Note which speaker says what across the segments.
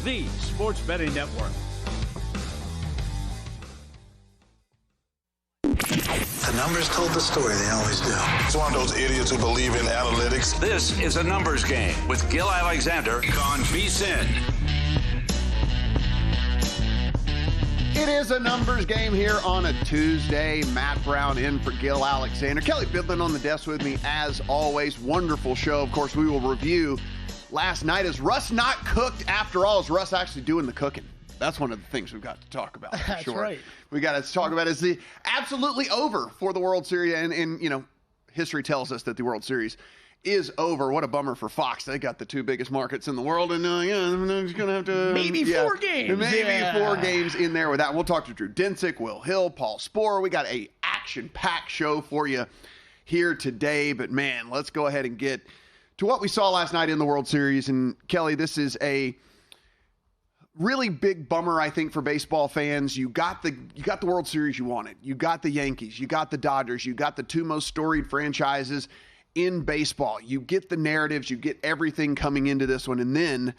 Speaker 1: the Sports Betting Network.
Speaker 2: The numbers told the story, they always do.
Speaker 3: It's one of those idiots who believe in analytics.
Speaker 1: This is a numbers game with Gil Alexander on VSiN.
Speaker 4: It is a numbers game here on a Tuesday. Matt Brown in for Gil Alexander. Kelly Bidlin on the desk with me as always. Wonderful show. Of course, we will review last night. Is Russ not cooked after all? Is Russ actually doing the cooking? That's one of the things we've got to talk about. For
Speaker 5: That's
Speaker 4: sure.
Speaker 5: right.
Speaker 4: We got to talk about is the absolutely over for the World Series. And, you know, history tells us that the World Series is over. What a bummer for Fox. They got the two biggest markets in the world, and they're just going to have to...
Speaker 5: Maybe 4 games.
Speaker 4: Maybe 4 games in there with that. We'll talk to Drew Dinsick, Will Hill, Paul Sporer. We got a action-packed show for you here today. But, man, let's go ahead and get to what we saw last night in the World Series. And, Kelly, this is a really big bummer, I think, for baseball fans. You got the World Series you wanted. You got the Yankees. You got the Dodgers. You got the two most storied franchises in baseball. You get the narratives. You get everything coming into this one. And then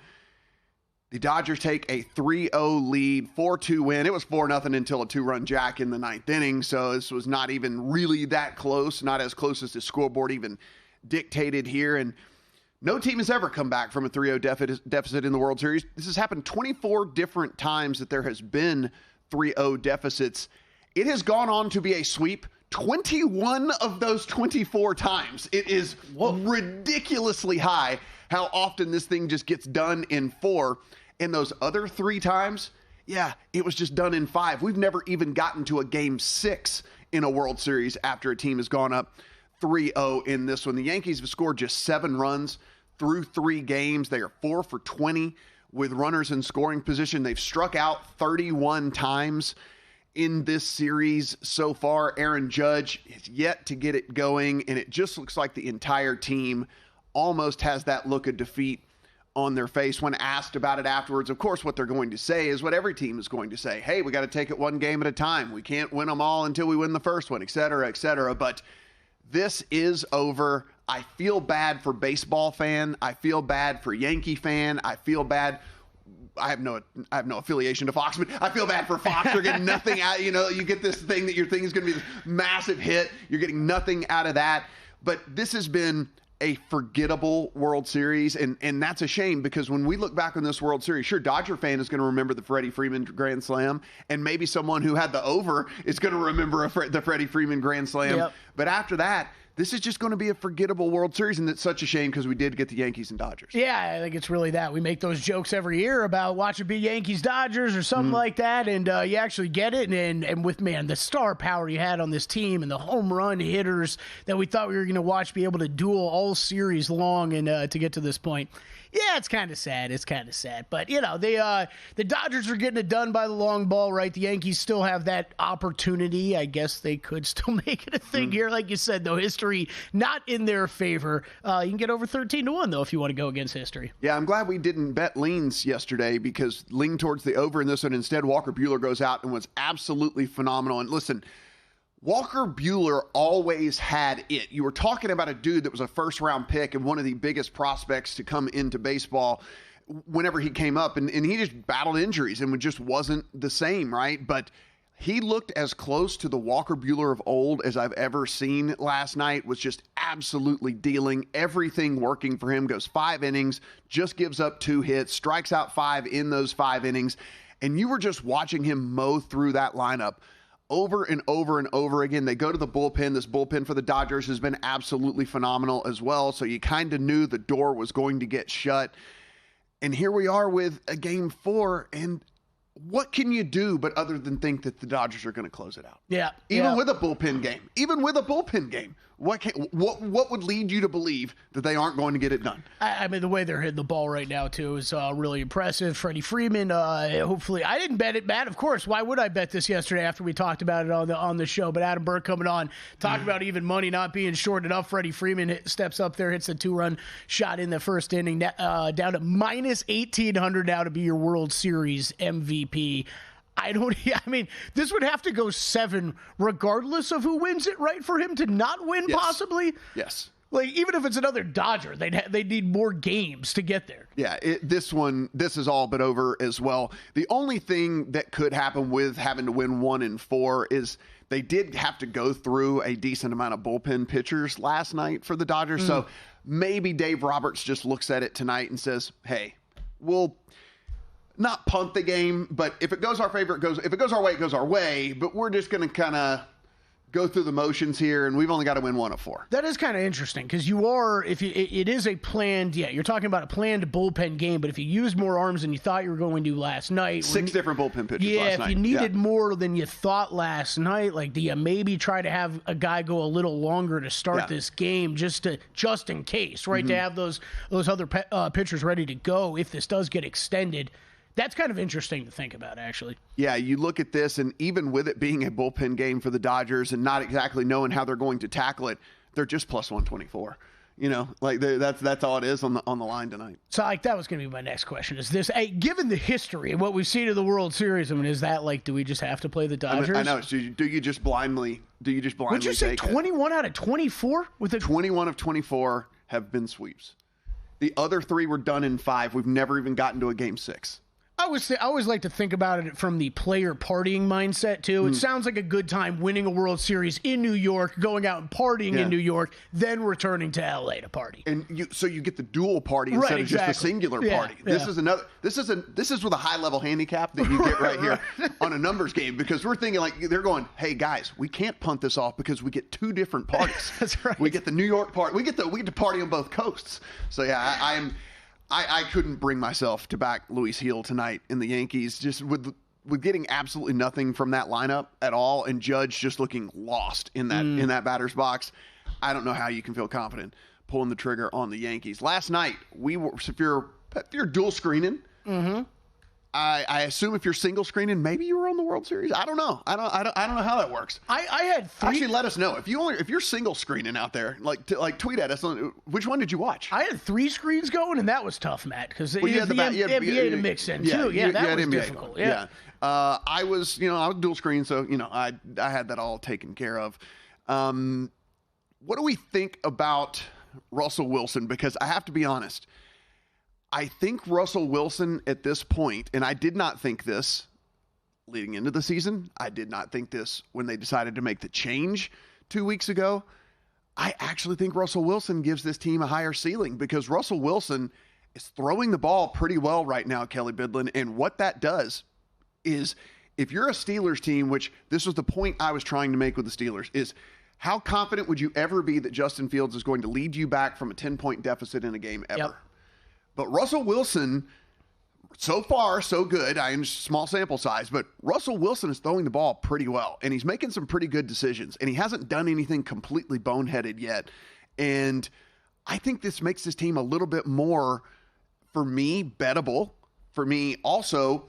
Speaker 4: the Dodgers take a 3-0 lead, 4-2 win. It was 4-0 until a 2-run jack in the 9th inning. So this was not even really that close, not as close as the scoreboard even dictated here. And no team has ever come back from a 3-0 deficit in the World Series. This has happened 24 different times that there has been 3-0 deficits. It has gone on to be a sweep 21 of those 24 times. It is ridiculously high how often this thing just gets done in 4. And those other 3 times, yeah, it was just done in 5. We've never even gotten to a game 6 in a World Series after a team has gone up 3-0 in this one. The Yankees have scored just 7 runs through 3 games. They are 4 for 20 with runners in scoring position. They've struck out 31 times in this series so far. Aaron Judge is yet to get it going, and it just looks like the entire team almost has that look of defeat on their face. When asked about it afterwards, of course, what they're going to say is what every team is going to say. Hey, we got to take it one game at a time. We can't win them all until we win the first one, et cetera, et cetera. But this is over. I feel bad for baseball fan. I feel bad for Yankee fan. I feel bad. I have no affiliation to Fox, but I feel bad for Fox. They're getting nothing out. You know, you get this thing that your thing is going to be this massive hit. You're getting nothing out of that. But this has been a forgettable World Series, and that's a shame, because when we look back on this World Series, sure, Dodger fan is going to remember the Freddie Freeman Grand Slam, and maybe someone who had the over is going to remember the Freddie Freeman Grand Slam. Yep. But after that, this is just going to be a forgettable World Series, and it's such a shame because we did get the Yankees and Dodgers.
Speaker 5: Yeah, I think it's really that. We make those jokes every year about watch it be Yankees-Dodgers or something like that, and you actually get it. And with, man, the star power you had on this team and the home run hitters that we thought we were going to watch be able to duel all series long and to get to this point. Yeah, it's kind of sad. It's kind of sad. But, you know, the Dodgers are getting it done by the long ball, right? The Yankees still have that opportunity. I guess they could still make it a thing here. Like you said, though, history not in their favor. You can get over 13-1, though, if you want to go against history.
Speaker 4: Yeah, I'm glad we didn't bet leans yesterday, because lean towards the over in this one. Instead, Walker Buehler goes out and was absolutely phenomenal. And listen, Walker Buehler always had it. You were talking about a dude that was a first-round pick and one of the biggest prospects to come into baseball whenever he came up, and he just battled injuries and just wasn't the same, right? But he looked as close to the Walker Buehler of old as I've ever seen last night. Was just absolutely dealing, everything working for him. Goes 5 innings, just gives up 2 hits, strikes out 5 in those 5 innings, and you were just watching him mow through that lineup over and over and over again. They go to the bullpen. This bullpen for the Dodgers has been absolutely phenomenal as well. So you kind of knew the door was going to get shut. And here we are with a game 4. And what can you do but other than think that the Dodgers are going to close it out?
Speaker 5: Yeah.
Speaker 4: Even with a bullpen game. What would lead you to believe that they aren't going to get it done?
Speaker 5: I mean, the way they're hitting the ball right now, too, is really impressive. Freddie Freeman, hopefully. I didn't bet it, Matt. Of course, why would I bet this yesterday after we talked about it on the show? But Adam Burke coming on, talking about even money not being short enough. Freddie Freeman steps up there, hits a 2-run shot in the first inning, down to minus 1,800 now to be your World Series MVP. I mean, this would have to go 7 regardless of who wins it, right? For him to not win,
Speaker 4: yes.
Speaker 5: possibly?
Speaker 4: Yes.
Speaker 5: Like, even if it's another Dodger, they'd need more games to get there.
Speaker 4: Yeah, this is all but over as well. The only thing that could happen with having to win 1 and 4 is they did have to go through a decent amount of bullpen pitchers last night for the Dodgers. So maybe Dave Roberts just looks at it tonight and says, hey, we'll not punt the game, but if it goes our favor, it goes. If it goes our way, it goes our way. But we're just going to kind of go through the motions here, and we've only got to win 1 of 4.
Speaker 5: That is kind of interesting because it is a planned, you're talking about a planned bullpen game, but if you used more arms than you thought you were going to last night.
Speaker 4: 6 different bullpen pitchers last night.
Speaker 5: If you needed more than you thought last night, like, do you maybe try to have a guy go a little longer to start this game just in case, right? To have those other pitchers ready to go if this does get extended. That's kind of interesting to think about, actually. Yeah, you look at this, and even with it being a bullpen game for the Dodgers and not exactly knowing how they're going to tackle it, they're just plus 124. You know, like that's all it is on the line tonight. So, like, that was going to be my next question. Is this, given the history and what we've seen in the World Series, I mean, is that like, do we just have to play the Dodgers?
Speaker 4: I know. So do you just blindly? Would you say
Speaker 5: 21 out of 24 with the
Speaker 4: 21 of 24 have been sweeps? The other 3 were done in 5. We've never even gotten to a game 6.
Speaker 5: I always like to think about it from the player partying mindset, too. It sounds like a good time winning a World Series in New York, going out and partying in New York, then returning to L.A. to party.
Speaker 4: And so you get the dual party instead of just the singular party. This is with a high-level handicap that you get right here on a numbers game, because we're thinking, like, they're going, hey, guys, we can't punt this off because we get 2 different parties.
Speaker 5: That's right.
Speaker 4: We get the New York party. We get to party on both coasts. So, yeah, I couldn't bring myself to back Luis Gil tonight in the Yankees, just with getting absolutely nothing from that lineup at all, and Judge just looking lost in that batter's box. I don't know how you can feel confident pulling the trigger on the Yankees. Last night, if you're dual screening, I assume if you're single screening, maybe you were on the World Series. I don't know. I don't know how that works.
Speaker 5: I had 3.
Speaker 4: Actually, let us know if you're single screening out there. Like tweet at us. Which one did you watch?
Speaker 5: I had 3 screens going, and that was tough, Matt, because you had the NBA to mix in too. Yeah, that was difficult. Yeah.
Speaker 4: I was dual screen, so I had that all taken care of. What do we think about Russell Wilson? Because I have to be honest. I think Russell Wilson at this point, and I did not think this leading into the season. I did not think this when they decided to make the change 2 weeks ago. I actually think Russell Wilson gives this team a higher ceiling, because Russell Wilson is throwing the ball pretty well right now, Kelly Bidlin. And what that does is, if you're a Steelers team, which this was the point I was trying to make with the Steelers, is how confident would you ever be that Justin Fields is going to lead you back from a 10-point deficit in a game ever? Yep. But Russell Wilson, so far, so good. I am small sample size, but Russell Wilson is throwing the ball pretty well, and he's making some pretty good decisions, and he hasn't done anything completely boneheaded yet. And I think this makes this team a little bit more, for me, bettable. For me, also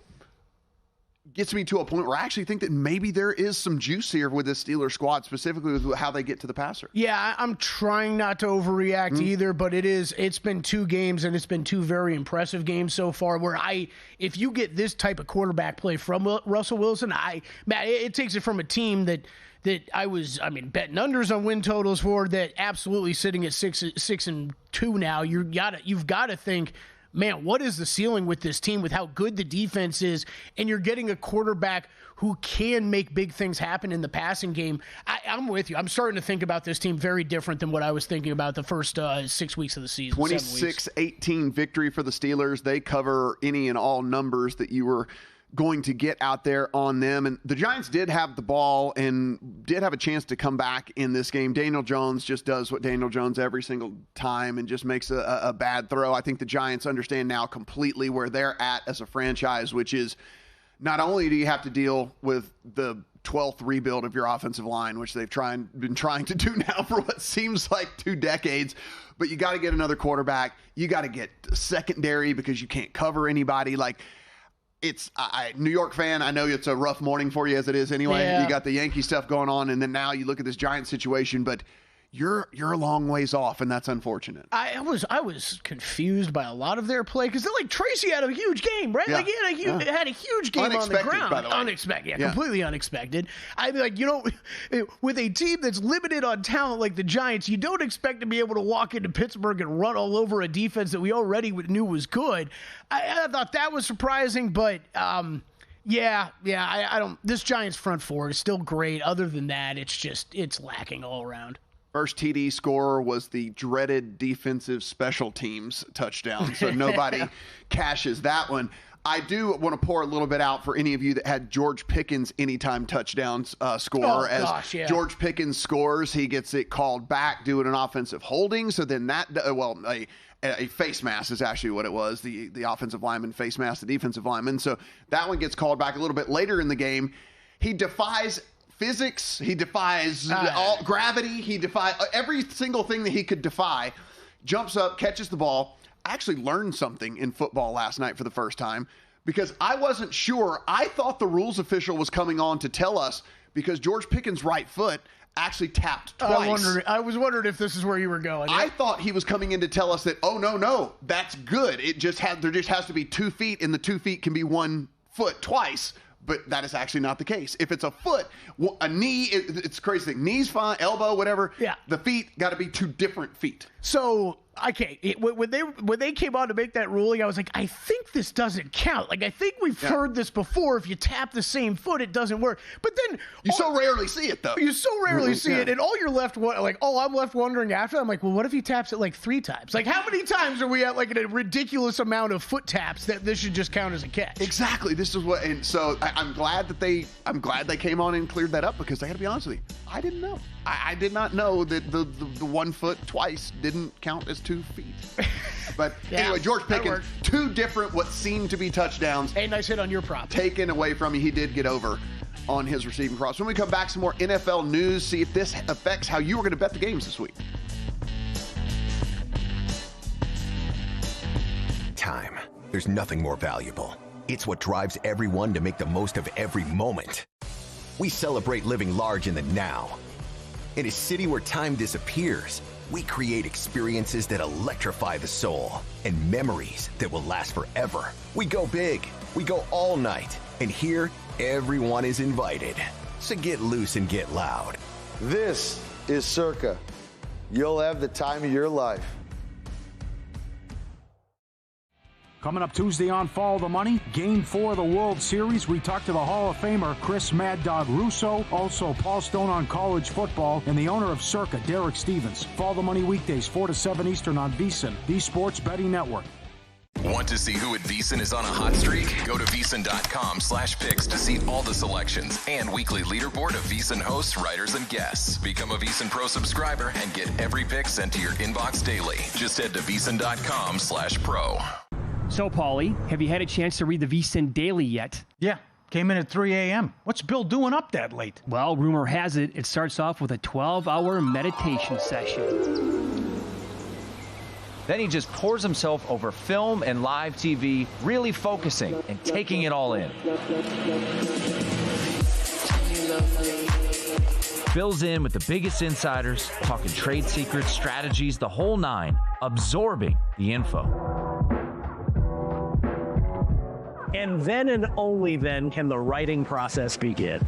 Speaker 4: gets me to a point where I actually think that maybe there is some juice here with this Steelers squad, specifically with how they get to the passer. Yeah, I'm trying not to overreact either, but it's been 2 games, and it's been 2 very impressive games so far, where if you get this type of quarterback play from Russell Wilson, Matt, it takes it from a team that I was betting unders on win totals for, that absolutely sitting at 6-2 now. You've got to think, man, what is the ceiling with this team with how good the defense is, and you're getting a quarterback who can make big things happen in the passing game. I'm with you. I'm starting to think about this team very different than what I was thinking about the first 6 weeks of the season. 26-18 victory for the Steelers. They cover any and all numbers that you were going to get out there on them. And the Giants did have the ball and did have a chance to come back in this game. Daniel Jones just does what Daniel Jones every single time and just makes a bad throw. I think the Giants understand now completely where they're at as a franchise, which is, not only do you have to deal with the 12th rebuild of your offensive line, which they've been trying to do now for what seems like 2 decades, but you got to get another quarterback. You got to get secondary because you can't cover anybody. Like, it's New York fan. I know it's a rough morning for you as it is anyway. Yeah. You got the Yankee stuff going on, and then now you look at this Giants situation, but you're a long ways off, and that's unfortunate.
Speaker 5: I was confused by a lot of their play because like Tracy had a huge game, right?
Speaker 4: Yeah.
Speaker 5: Like he had a huge game on the ground.
Speaker 4: By the way.
Speaker 5: Unexpected, completely unexpected. I mean, like, with a team that's limited on talent like the Giants, you don't expect to be able to walk into Pittsburgh and run all over a defense that we already knew was good. I thought that was surprising, but I don't. This Giants front four is still great. Other than that, it's lacking all around.
Speaker 4: First TD scorer was the dreaded defensive special teams touchdown, so nobody cashes that one. I do want to pour a little bit out for any of you that had George Pickens anytime touchdowns score. George Pickens scores, he gets it called back doing an offensive holding. So then a face mask is actually what it was. The offensive lineman face mask the defensive lineman. So that one gets called back a little bit later in the game. He defies physics. He defies all gravity. He defies every single thing that he could defy. Jumps up, catches the ball. I actually learned something in football last night for the first time because I wasn't sure. I thought the rules official was coming on to tell us because George Pickens' right foot actually tapped twice.
Speaker 5: I was wondering if this is where you were going.
Speaker 4: I thought he was coming in to tell us that, oh, no, that's good. There just has to be 2 feet, and the 2 feet can be 1 foot twice. But that is actually not the case. If it's a foot, a knee, it's crazy thing. Knee's fine, elbow, whatever.
Speaker 5: Yeah.
Speaker 4: The feet got to be 2 different feet.
Speaker 5: So, okay, when they came on to make that ruling, I was like, I think this doesn't count. Like, I think we've heard this before. If you tap the same foot, it doesn't work. But then
Speaker 4: you so rarely see it, though.
Speaker 5: You so rarely see it, and all I'm left wondering after. I'm like, well, what if he taps it like 3 times? Like, how many times are we at like a ridiculous amount of foot taps that this should just count as a catch?
Speaker 4: Exactly. This is what, and so I'm glad they came on and cleared that up because I got to be honest with you, I didn't know. I did not know that the 1 foot twice didn't count as 2 feet. But anyway, George Pickens, 2 different what seemed to be touchdowns.
Speaker 5: Hey, nice hit on your prop.
Speaker 4: Taken away from you. He did get over on his receiving cross. When we come back, some more NFL news, see if this affects how you were going to bet the games this week.
Speaker 6: Time. There's nothing more valuable. It's what drives everyone to make the most of every moment. We celebrate living large in the now. In a city where time disappears, we create experiences that electrify the soul and memories that will last forever. We go big, we go all night, and here, everyone is invited. So get loose and get loud.
Speaker 7: This is Circa. You'll have the time of your life.
Speaker 8: Coming up Tuesday on Follow the Money, Game 4 of the World Series, we talk to the Hall of Famer Chris Mad Dog Russo, also Paul Stone on college football, and the owner of Circa, Derek Stevens. Follow the Money weekdays 4 to 7 Eastern on VSiN, the Sports Betting Network.
Speaker 9: Want to see who at VSiN is on a hot streak? Go to VSiN.com/picks to see all the selections and weekly leaderboard of VSiN hosts, writers, and guests. Become a VSiN Pro subscriber and get every pick sent to your inbox daily. Just head to VSiN.com/pro.
Speaker 10: So, Paulie, have you had a chance to read the VSiN Daily yet?
Speaker 11: Yeah, came in at 3 a.m. What's Bill doing up that late?
Speaker 10: Well, rumor has it starts off with a 12-hour meditation session.
Speaker 12: Then he just pours himself over film and live TV, really focusing and taking it all in. Bill's in with the biggest insiders, talking trade secrets, strategies, the whole nine, absorbing the info.
Speaker 13: And then and only then can the writing process begin.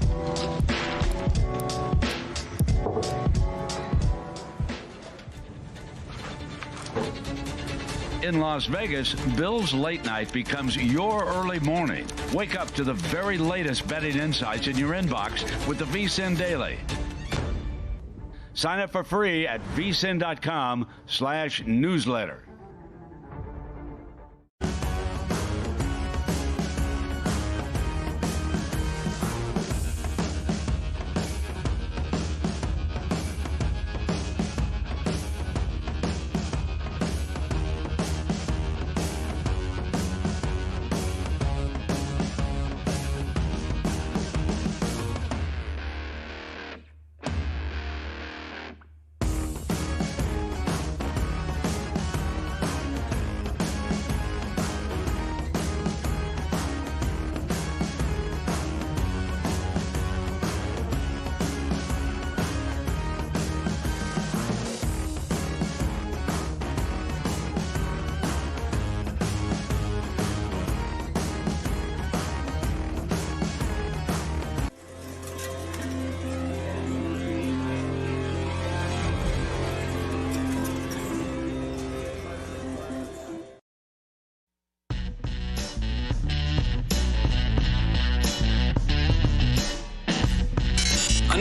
Speaker 14: In Las Vegas, Bill's Late Night becomes your early morning. Wake up to the very latest betting insights in your inbox with the VSiN Daily. Sign up for free at vsin.com/newsletter.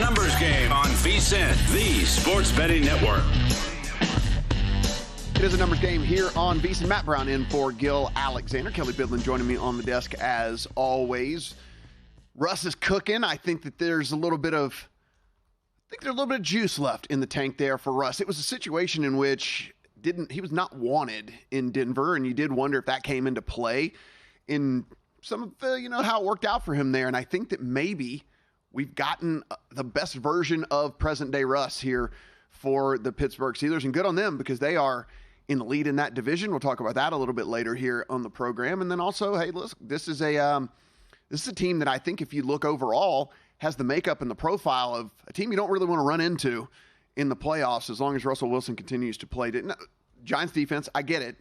Speaker 1: Numbers Game on VSiN, the Sports Betting Network.
Speaker 4: It is a numbers game here on VSiN. Matt Brown in for Gil Alexander. Kelly Bidlin joining me on the desk as always. Russ is cooking. I think that there's a little bit of juice left in the tank there for Russ. It was a situation in which he was not wanted in Denver, and you did wonder if that came into play in some of the, how it worked out for him there. And I think that maybe we've gotten the best version of present day Russ here for the Pittsburgh Steelers, and good on them because they are in the lead in that division. We'll talk about that a little bit later here on the program. And then also, hey, listen, this is a team that I think if you look overall has the makeup and the profile of a team you don't really want to run into in the playoffs as long as Russell Wilson continues to play. Giants defense, I get it.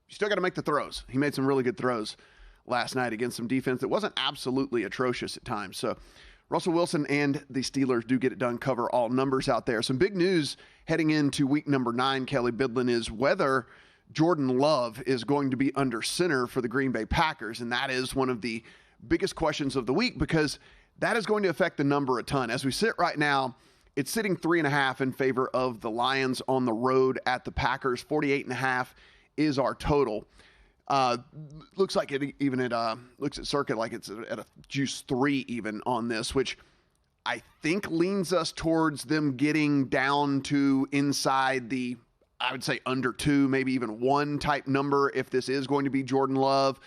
Speaker 4: You still got to make the throws. He made some really good throws last night against some defense that wasn't absolutely atrocious at times. So Russell Wilson and the Steelers do get it done, cover all numbers out there. Some big news heading into week number 9, Kelly Bidlin, is whether Jordan Love is going to be under center for the Green Bay Packers. And that is one of the biggest questions of the week because that is going to affect the number a ton. As we sit right now, it's sitting 3.5 in favor of the Lions on the road at the Packers. 48.5 is our total. Looks like it even looks at Circuit like it's at a juice 3 even on this, which I think leans us towards them getting down to inside the, I would say under 2, maybe even 1 type number. If this is going to be Jordan Love,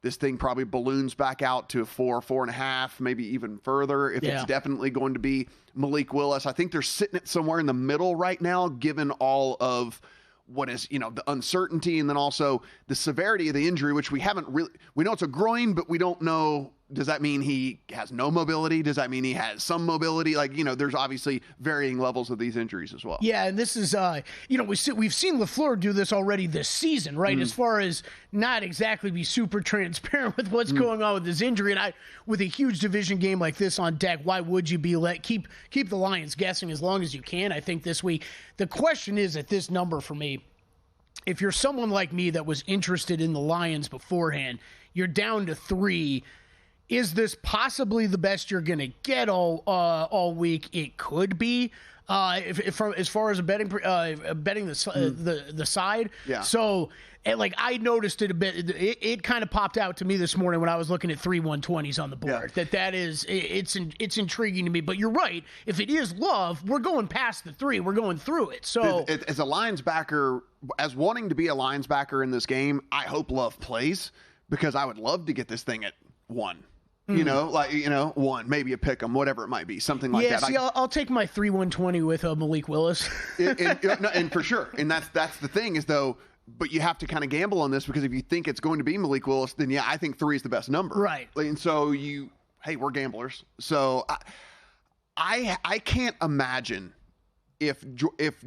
Speaker 4: this thing probably balloons back out to 4, 4.5, maybe even further. If it's definitely going to be Malik Willis, I think they're sitting it somewhere in the middle right now, given all of what is, the uncertainty and then also the severity of the injury, which we know it's a groin, but we don't know. Does that mean he has no mobility? Does that mean he has some mobility? There's obviously varying levels of these injuries as well.
Speaker 5: Yeah, and this is, we've seen LaFleur do this already this season, right? As far as not exactly be super transparent with what's going on with his injury. And with a huge division game like this on deck, why would you be keep the Lions guessing as long as you can? I think this week, the question is at this number for me, if you're someone like me that was interested in the Lions beforehand, you're down to 3. Is this possibly the best you're going to get all week? It could be. As far as betting the side. Yeah. So, I noticed it a bit. It kind of popped out to me this morning when I was looking at 3 120s on the board. Yeah. That is, it's intriguing to me. But you're right. If it is Love, we're going past the 3. We're going through it. So,
Speaker 4: as a Lions backer, as wanting to be a Lions backer in this game, I hope Love plays because I would love to get this thing at 1. 1, maybe a pick 'em, whatever it might be, something like that.
Speaker 5: Yeah, I'll take my 3 120 with Malik Willis.
Speaker 4: and for sure. And that's the thing is, though, but you have to kind of gamble on this because if you think it's going to be Malik Willis, then, I think 3 is the best number.
Speaker 5: Right.
Speaker 4: And so we're gamblers. So I can't imagine if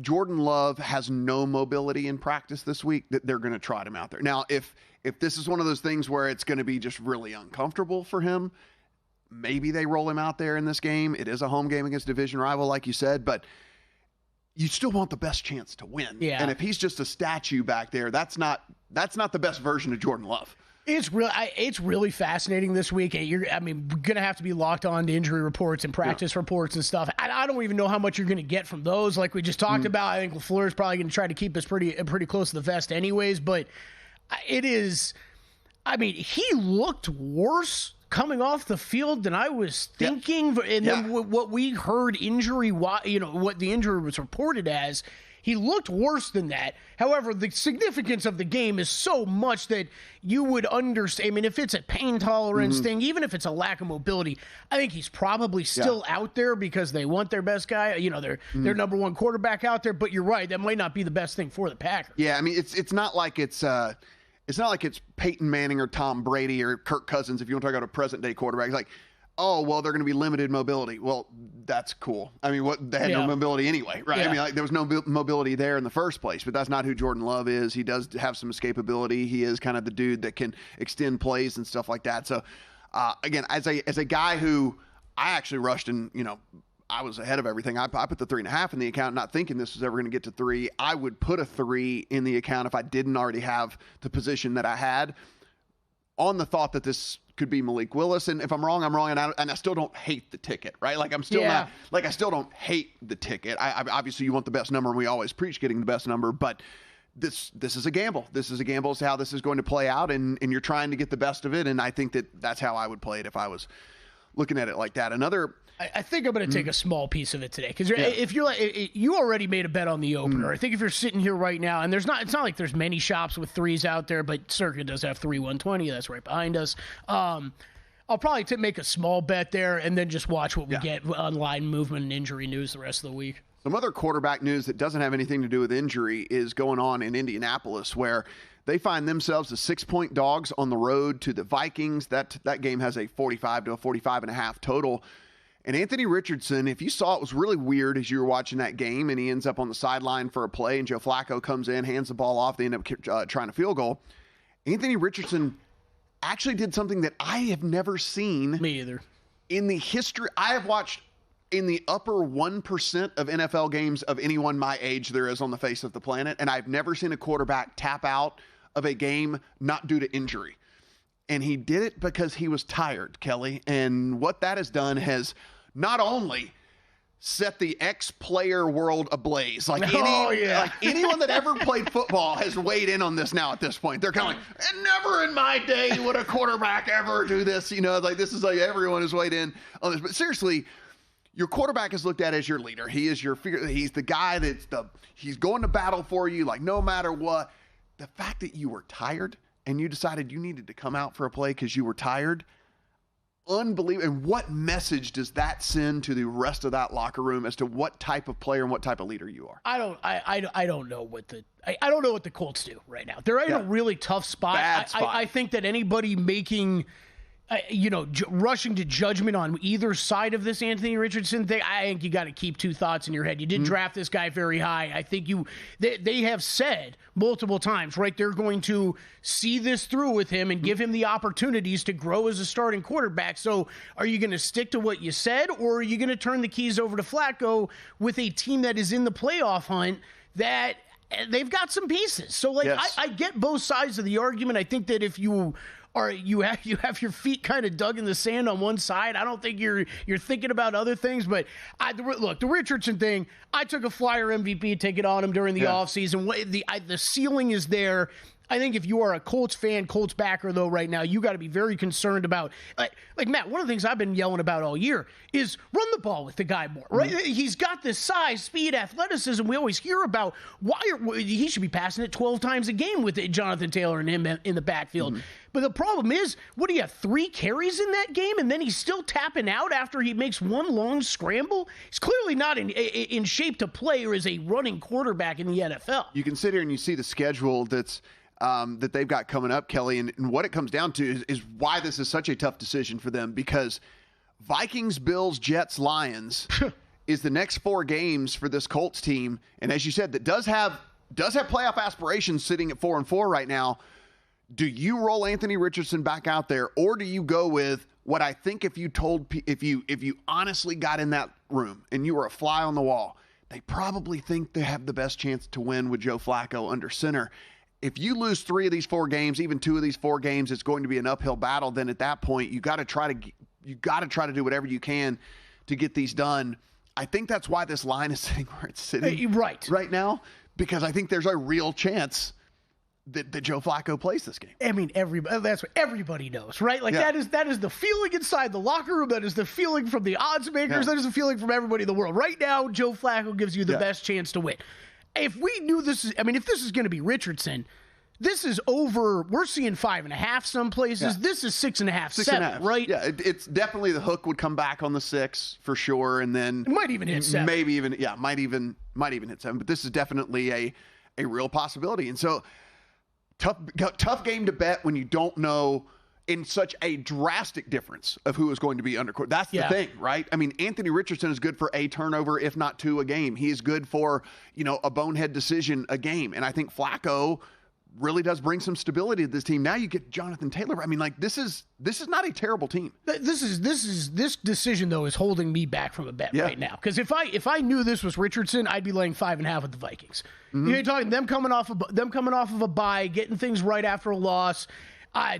Speaker 4: Jordan Love has no mobility in practice this week that they're going to trot him out there. Now, if this is one of those things where it's going to be just really uncomfortable for him, maybe they roll him out there in this game. It is a home game against a division rival, like you said, but you still want the best chance to win.
Speaker 5: Yeah.
Speaker 4: And if he's just a statue back there, that's not the best version of Jordan Love.
Speaker 5: It's really fascinating this week. We're going to have to be locked on to injury reports and practice reports and stuff. I don't even know how much you're going to get from those. Like we just talked about, I think LaFleur is probably going to try to keep us pretty close to the vest anyways, but it is, he looked worse coming off the field than I was thinking. Yep. And then what we heard what the injury was reported as, he looked worse than that. However, the significance of the game is so much that you would understand. If it's a pain tolerance thing, even if it's a lack of mobility, I think he's probably still out there because they want their best guy, their number 1 quarterback out there. But you're right, that might not be the best thing for the Packers.
Speaker 4: Yeah, it's not like it's Peyton Manning or Tom Brady or Kirk Cousins if you want to talk about a present day quarterback. It's like, oh, well, they're going to be limited mobility. Well, that's cool. They had no mobility anyway, right?
Speaker 5: Yeah.
Speaker 4: There was no mobility there in the first place, but that's not who Jordan Love is. He does have some escapability. He is kind of the dude that can extend plays and stuff like that. So, again, as a guy who I actually rushed and, I was ahead of everything. I put the 3.5 in the account, not thinking this was ever going to get to 3. I would put a 3 in the account if I didn't already have the position that I had. on the thought that this could be Malik Willis. And if I'm wrong, I'm wrong. And I still don't hate the ticket, right? Like, I'm still not, like, I still don't hate the ticket. I obviously, you want the best number, and we always preach getting the best number, but this is a gamble. This is a gamble as to how this is going to play out, and you're trying to get the best of it. And I think that's how I would play it if I was looking at it like that.
Speaker 5: I think I'm going to take a small piece of it today, because if you're like, you already made a bet on the opener. I think if you're sitting here right now, and it's not like there's many shops with threes out there, but Circa does have 3-120. That's right behind us. I'll probably make a small bet there, and then just watch what we get on line movement and injury news the rest of the week.
Speaker 4: Some other quarterback news that doesn't have anything to do with injury is going on in Indianapolis, where they find themselves as 6-point dogs on the road to the Vikings. That game has a 45 to a 45.5 total. And Anthony Richardson, if you saw, it was really weird as you were watching that game, and he ends up on the sideline for a play, and Joe Flacco comes in, hands the ball off. They end up trying a field goal. Anthony Richardson actually did something that I have never seen.
Speaker 5: Me either.
Speaker 4: In the history, I have watched in the upper 1% of NFL games of anyone my age there is on the face of the planet, and I've never seen a quarterback tap out of a game not due to injury. And he did it because he was tired, Kelly. And what that has done has not only set the ex-player world ablaze. Like anyone that ever played football has weighed in on this now at this point. They're kind of like, and never in my day would a quarterback ever do this. You know, like, this is like everyone has weighed in on this. But seriously, your quarterback is looked at as your leader. He is he's the guy he's going to battle for you, like, no matter what. The fact that you were tired and you decided you needed to come out for a play because you were tired, unbelievable. And what message does that send to the rest of that locker room as to what type of player and what type of leader you are?
Speaker 5: I don't know what the Colts do right now. They're in a really tough spot.
Speaker 4: Bad spot.
Speaker 5: I think that anybody making rushing to judgment on either side of this Anthony Richardson thing, I think you got to keep two thoughts in your head. You did draft this guy very high. I think they have said multiple times, right, they're going to see this through with him and give him the opportunities to grow as a starting quarterback. So are you going to stick to what you said, or are you going to turn the keys over to Flacco with a team that is in the playoff hunt that they've got some pieces? So, like, yes. I get both sides of the argument. I think that if you have your feet kind of dug in the sand on one side, I don't think you're thinking about other things. But look, the Richardson thing, I took a Flyer MVP ticket on him during the offseason. The ceiling is there. I think if you are a Colts fan, Colts backer, though, right now, you got to be very concerned about, like Matt, one of the things I've been yelling about all year is run the ball with the guy more, right? Mm-hmm. He's got this size, speed, athleticism. We always hear about he should be passing it 12 times a game with Jonathan Taylor and him in the backfield. Mm-hmm. But the problem is, what do you have, 3 carries in that game, and then he's still tapping out after he makes one long scramble? He's clearly not in shape to play or is a running quarterback in the NFL.
Speaker 4: You can sit here and you see the schedule that they've got coming up, Kelly, and what it comes down to is why this is such a tough decision for them, because Vikings, Bills, Jets, Lions is the next 4 games for this Colts team, and as you said, that does have playoff aspirations sitting at 4-4 right now. Do you roll Anthony Richardson back out there, or do you go with what I think if you honestly got in that room and you were a fly on the wall, they probably think they have the best chance to win with Joe Flacco under center. If you lose 3 of these 4 games, even 2 of these 4 games, it's going to be an uphill battle. Then at that point, you got to try to do whatever you can to get these done. I think that's why this line is sitting where it's sitting right now, because I think there's a real chance that Joe Flacco plays this game.
Speaker 5: I mean, that's what everybody knows, right? Like, that is the feeling inside the locker room. That is the feeling from the odds makers. That is the feeling from everybody in the world. Right now, Joe Flacco gives you the best chance to win. If we knew if this is going to be Richardson, this is over. We're seeing 5.5 some places. Yeah. This is 6.5, 7, right?
Speaker 4: Yeah, it's definitely the hook would come back on the 6 for sure, and then
Speaker 5: it might even hit 7.
Speaker 4: Maybe even might even hit 7. But this is definitely a real possibility, and so tough game to bet when you don't know in such a drastic difference of who is going to be under court. That's the thing, right? I mean, Anthony Richardson is good for a turnover, if not 2 a game. He is good for, a bonehead decision a game. And I think Flacco really does bring some stability to this team. Now you get Jonathan Taylor. I mean, like, this is not a terrible team.
Speaker 5: This decision, though, is holding me back from a bet right now. Because if I knew this was Richardson, I'd be laying 5.5 with the Vikings. Mm-hmm. You're talking them coming off of a bye, getting things right after a loss.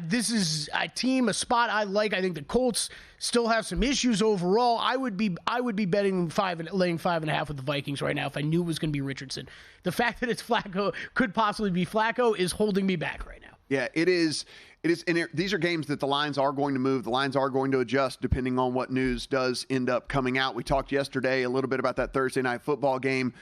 Speaker 5: This is a team, a spot I like. I think the Colts still have some issues overall. I would be betting laying 5.5 with the Vikings right now if I knew it was going to be Richardson. The fact that it's Flacco, could possibly be Flacco, is holding me back right now.
Speaker 4: Yeah, it is. And these are games that the lines are going to move. The lines are going to adjust depending on what news does end up coming out. We talked yesterday a little bit about that Thursday night football game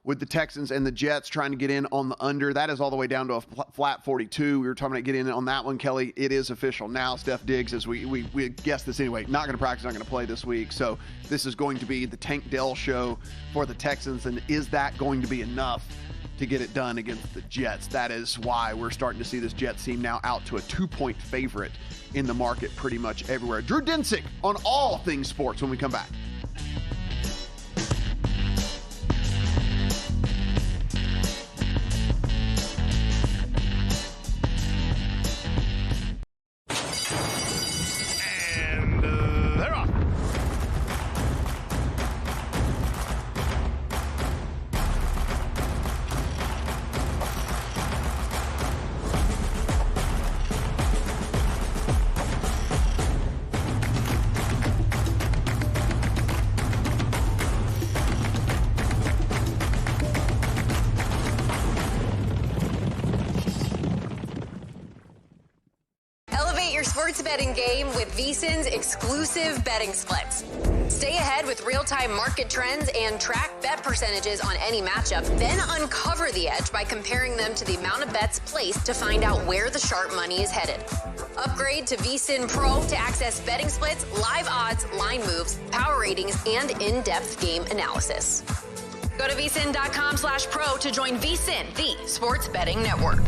Speaker 4: with the Texans and the Jets trying to get in on the under. That is all the way down to a flat 42. We were talking about getting in on that one, Kelly. It is official now. Steph Diggs, as we guessed this anyway, not going to practice, not going to play this week. So this is going to be the Tank Dell show for the Texans. And is that going to be enough to get it done against the Jets? That is why we're starting to see this Jets team now out to a 2-point favorite in the market pretty much everywhere. Drew Dinsick on all things sports when we come back.
Speaker 15: Sports betting game with VSiN's exclusive betting splits. Stay ahead with real-time market trends and track bet percentages on any matchup. Then uncover the edge by comparing them to the amount of bets placed to find out where the sharp money is headed. Upgrade to VSiN Pro to access betting splits, live odds, line moves, power ratings, and in-depth game analysis. Go to VSiN.com/pro to join VSiN, the sports betting network.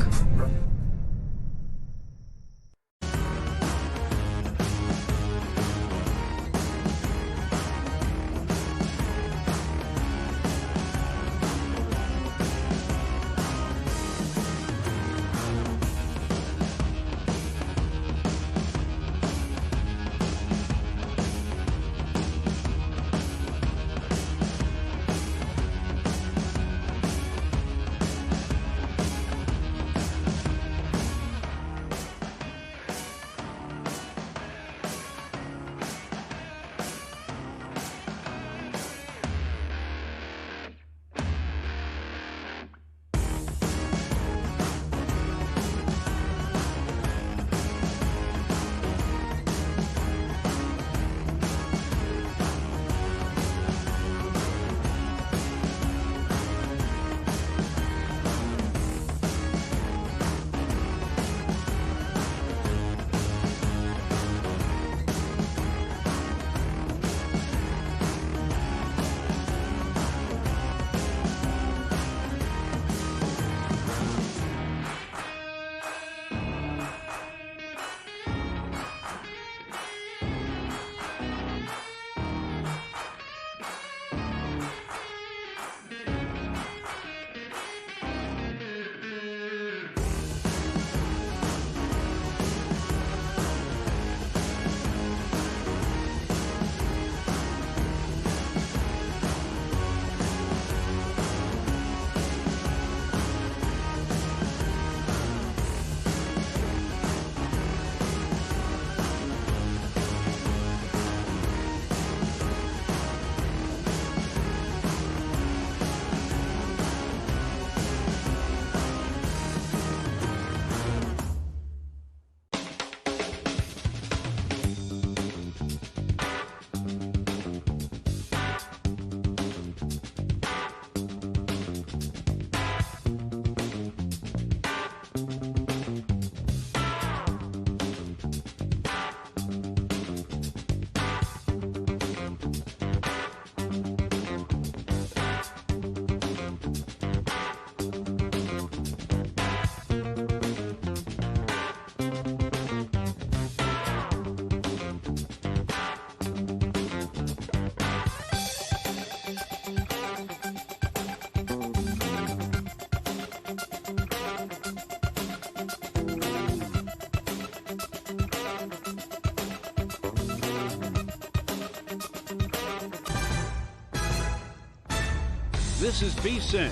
Speaker 8: This is VSiN,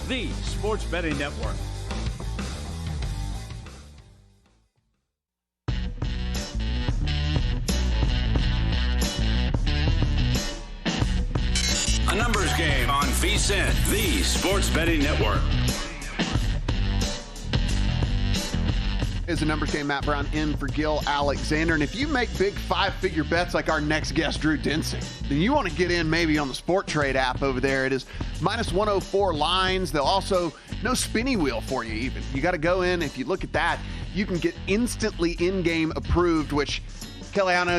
Speaker 8: the sports betting network.
Speaker 1: Game on VSiN, the Sports Betting Network.
Speaker 4: Is the Numbers Game. Matt Brown in for Gil Alexander. And if you make big 5-figure bets like our next guest, Drew Dinsick, then you want to get in maybe on the Sport Trade app over there. It is minus 104 lines. They'll also, no spinny wheel for you even. You got to go in. If you look at that, you can get instantly in-game approved, which, Kelly, I know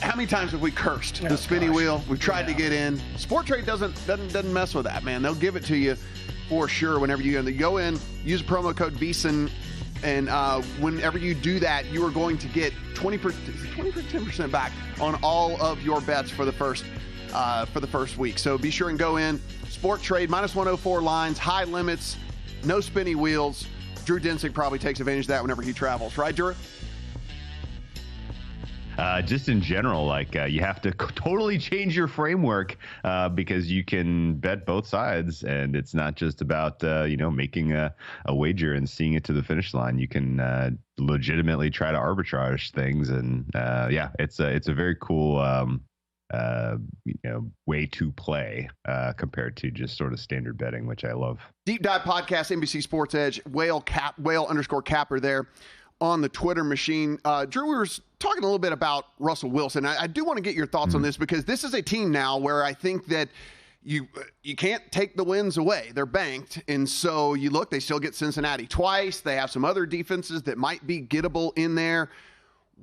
Speaker 4: how many times have we cursed the spinny wheel? We've tried to get in. Sport Trade doesn't mess with that, man. They'll give it to you for sure whenever you go in, use promo code VSiN. And whenever you do that, you are going to get 10% back on all of your bets for the first week. So be sure and go in. Sport Trade, minus 104 lines, high limits, no spinny wheels. Drew Dinsick probably takes advantage of that whenever he travels. Right, Drew?
Speaker 16: Just in general, you have to totally change your framework because you can bet both sides, and it's not just about making a wager and seeing it to the finish line. You can legitimately try to arbitrage things, and it's a very cool way to play compared to just sort of standard betting, which I love.
Speaker 4: Deep Dive Podcast, NBC Sports Edge, whale_capper there on the Twitter machine. Drew, we were talking a little bit about Russell Wilson. I do want to get your thoughts on this, because this is a team now where I think that you can't take the wins away. They're banked. And so you look, they still get Cincinnati twice. They have some other defenses that might be gettable in there.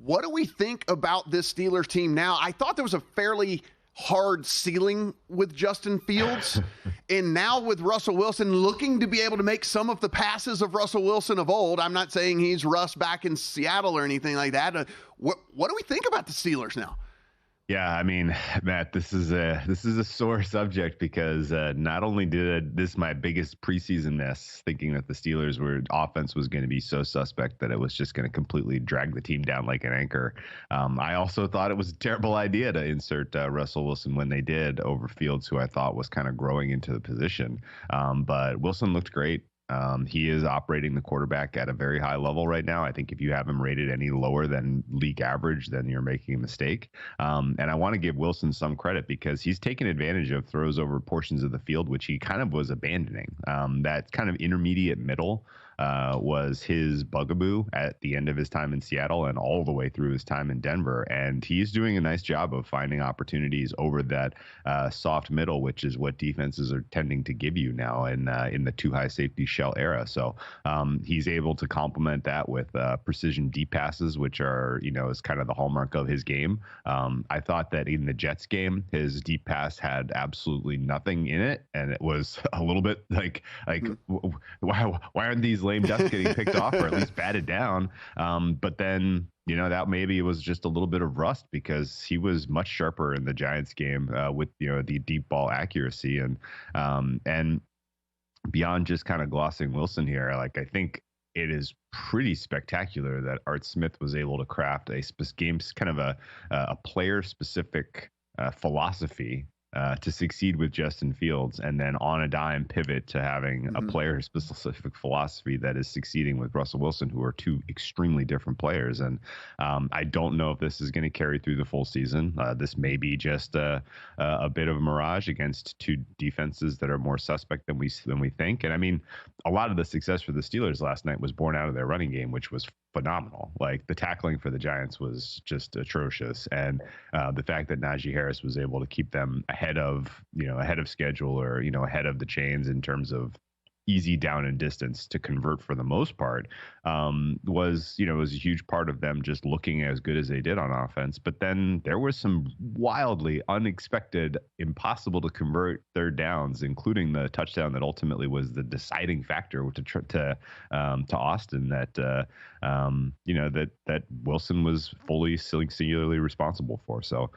Speaker 4: What do we think about this Steelers team now? I thought there was a fairly hard ceiling with Justin Fields. And now with Russell Wilson looking to be able to make some of the passes of Russell Wilson of old. I'm not saying he's Russ back in Seattle or anything like that. What do we think about the Steelers now?
Speaker 16: Yeah, I mean, Matt, this is a sore subject because not only did this my biggest preseason miss, thinking that the Steelers' offense was going to be so suspect that it was just going to completely drag the team down like an anchor. I also thought it was a terrible idea to insert Russell Wilson when they did over Fields, who I thought was kind of growing into the position. But Wilson looked great. He is operating the quarterback at a very high level right now. I think if you have him rated any lower than league average, then you're making a mistake. And I want to give Wilson some credit because he's taken advantage of throws over portions of the field, which he kind of was abandoning. That kind of intermediate middle was his bugaboo at the end of his time in Seattle and all the way through his time in Denver. And he's doing a nice job of finding opportunities over that soft middle, which is what defenses are tending to give you now in the too high safety shell era. So he's able to complement that with precision deep passes, which are, is kind of the hallmark of his game. I thought that in the Jets game, his deep pass had absolutely nothing in it. And it was a little bit like why aren't these lame ducks getting picked off or at least batted down? But then, that maybe it was just a little bit of rust because he was much sharper in the Giants game with, the deep ball accuracy and beyond just kind of glossing Wilson here. I think it is pretty spectacular that Art Smith was able to craft a kind of a player specific philosophy to succeed with Justin Fields, and then on a dime pivot to having a player-specific philosophy that is succeeding with Russell Wilson, who are two extremely different players. And I don't know if this is going to carry through the full season. This may be just a bit of a mirage against two defenses that are more suspect than we think. And I mean, a lot of the success for the Steelers last night was born out of their running game, which was phenomenal. The tackling for the Giants was just atrocious, and the fact that Najee Harris was able to keep them ahead of schedule or ahead of the chains in terms of easy down and distance to convert for the most part was a huge part of them just looking as good as they did on offense. But then there was some wildly unexpected, impossible to convert third downs, including the touchdown that ultimately was the deciding factor to Austin that Wilson was fully singularly responsible for. So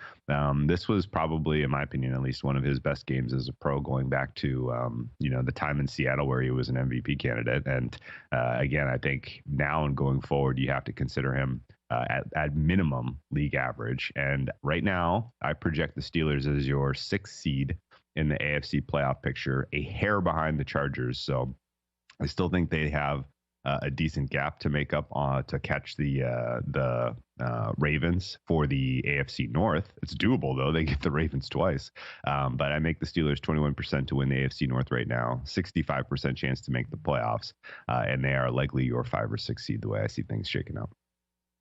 Speaker 16: this was probably, in my opinion, at least one of his best games as a pro, going back to the time in Seattle where he was an MVP candidate. And again, I think now and going forward, you have to consider him at minimum league average. And right now, I project the Steelers as your 6th seed in the AFC playoff picture, a hair behind the Chargers. So I still think they have a decent gap to make up to catch the Ravens for the AFC North. It's doable though. They get the Ravens twice. But I make the Steelers 21% to win the AFC North right now, 65% chance to make the playoffs, and they are likely your 5 or 6 seed the way I see things shaking up.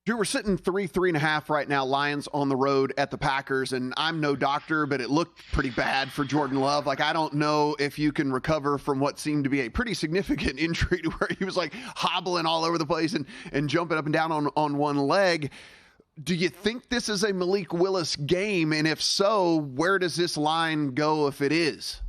Speaker 4: Drew, we're sitting 3.5 right now, Lions on the road at the Packers, and I'm no doctor, but it looked pretty bad for Jordan Love. Like, I don't know if you can recover from what seemed to be a pretty significant injury to where he was like hobbling all over the place and jumping up and down on one leg. Do you think this is a Malik Willis game? And if so, where does this line go if it is?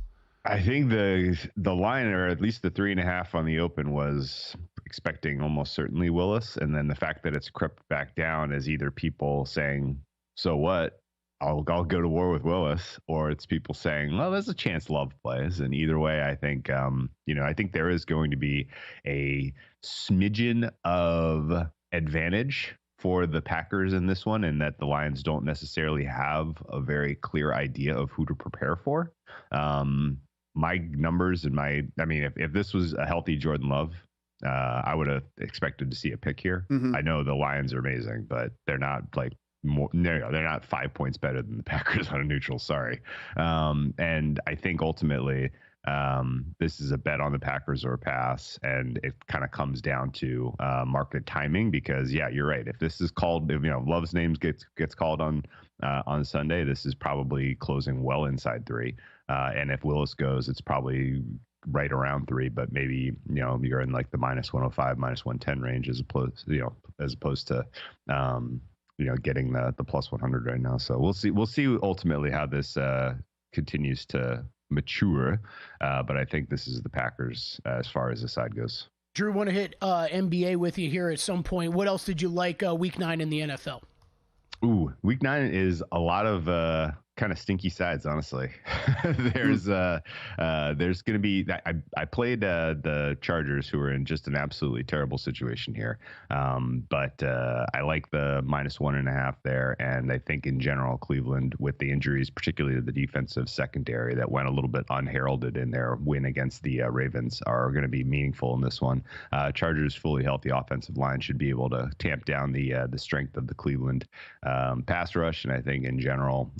Speaker 16: I think the line, or at least the 3.5 on the open, was expecting almost certainly Willis, and then the fact that it's crept back down is either people saying, so what, I'll go to war with Willis, or it's people saying, well, there's a chance Love plays. And either way, I think I think there is going to be a smidgen of advantage for the Packers in this one, and that the Lions don't necessarily have a very clear idea of who to prepare for. My numbers and if this was a healthy Jordan Love, I would have expected to see a pick here. Mm-hmm. I know the Lions are amazing, but they're not like they're not 5 points better than the Packers on a neutral. Sorry. And I think ultimately this is a bet on the Packers or a pass, and it kind of comes down to market timing, because you're right. If this is called, Love's name gets called on Sunday, this is probably closing well inside 3. And if Willis goes, it's probably right around 3, but maybe, you're in like the -105, -110 range as opposed to, getting the +100 right now. So we'll see ultimately how this continues to mature. But I think this is the Packers as far as the side goes.
Speaker 5: Drew, want to hit NBA with you here at some point. What else did you like week 9 in the NFL?
Speaker 16: Ooh, week 9 is a lot of kind of stinky sides, honestly. There's going to be, I played the Chargers, who are in just an absolutely terrible situation here. But I like the -1.5 there. And I think in general, Cleveland, with the injuries, particularly to the defensive secondary that went a little bit unheralded in their win against the Ravens, are going to be meaningful in this one. Chargers fully healthy offensive line should be able to tamp down the strength of the Cleveland pass rush. And I think in general,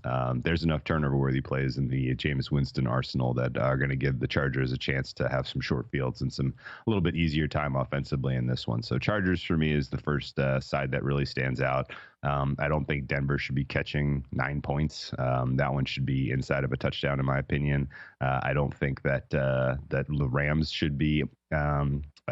Speaker 16: there's enough turnover-worthy plays in the Jameis Winston arsenal that are going to give the Chargers a chance to have some short fields and a little bit easier time offensively in this one. So Chargers for me is the first side that really stands out. I don't think Denver should be catching 9 points. That one should be inside of a touchdown, in my opinion. I don't think that the Rams should be.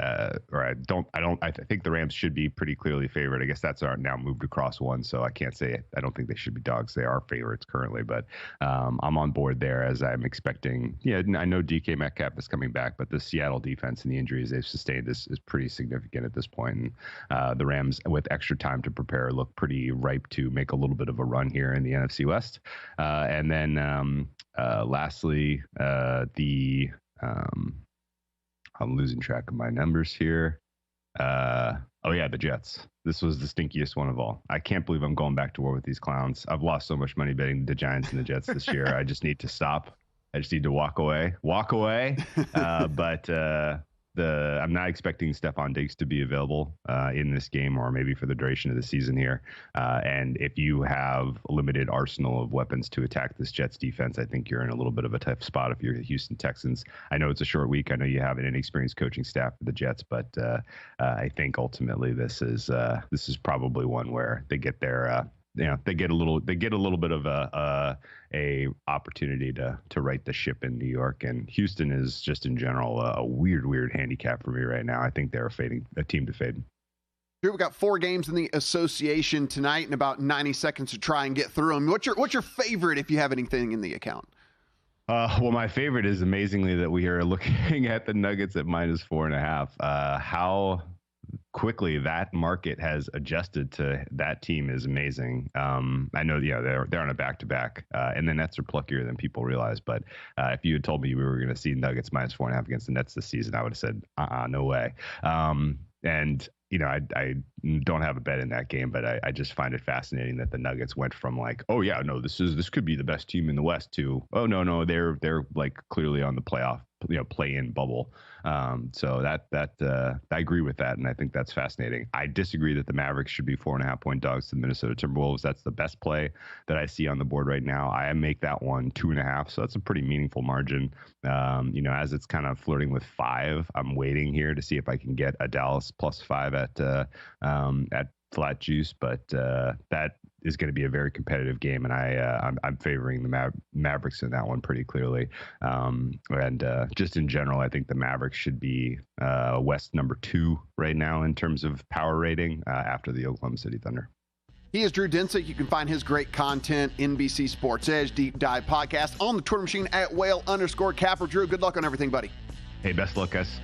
Speaker 16: I think the Rams should be pretty clearly favored. I guess that's now moved across 1, so I can't say it. I don't think they should be dogs. They are favorites currently, but I'm on board there, as I'm expecting. Yeah, I know DK Metcalf is coming back, but the Seattle defense and the injuries they've sustained is pretty significant at this point. And the Rams, with extra time to prepare, look pretty ripe to make a little bit of a run here in the NFC West. And then lastly, I'm losing track of my numbers here. The Jets. This was the stinkiest one of all. I can't believe I'm going back to war with these clowns. I've lost so much money betting the Giants and the Jets this year. I just need to stop. I just need to walk away. But I'm not expecting Stephon Diggs to be available in this game, or maybe for the duration of the season here. And if you have a limited arsenal of weapons to attack this Jets defense, I think you're in a little bit of a tough spot if you're the Houston Texans. I know it's a short week. I know you have an inexperienced coaching staff for the Jets, but I think ultimately this is probably one where they get their they get a little bit of a opportunity to right the ship in New York. And Houston is just in general a weird handicap for me right now. I think they're a team to fade.
Speaker 4: Here we got 4 games in the association tonight and about 90 seconds to try and get through them. What's your favorite, if you have anything in the account?
Speaker 16: Well, my favorite is amazingly that we are looking at the Nuggets at -4.5. How quickly that market has adjusted to that team is amazing. I know, they're on a back-to-back, and the Nets are pluckier than people realize. But if you had told me we were going to see Nuggets -4.5 against the Nets this season, I would have said, no way. And I don't have a bet in that game, but I just find it fascinating that the Nuggets went from like, this could be the best team in the West to, oh no, they're like clearly on the playoff play-in bubble. So that I agree with that, and I think that's fascinating. I disagree that the Mavericks should be 4.5-point dogs to the Minnesota Timberwolves. That's the best play that I see on the board right now. I make that one 2.5, so that's a pretty meaningful margin. As it's kind of flirting with 5, I'm waiting here to see if I can get a Dallas +5 at flat juice, but that is going to be a very competitive game, and I'm favoring the Mavericks in that one pretty clearly. And just in general, I think the Mavericks should be West number 2 right now in terms of power rating after the Oklahoma City Thunder.
Speaker 4: He is Drew Dinsick. You can find his great content, NBC Sports Edge Deep Dive Podcast, on the Twitter machine at @whale_capper. Drew, good luck on everything, buddy.
Speaker 16: Hey, best luck, guys.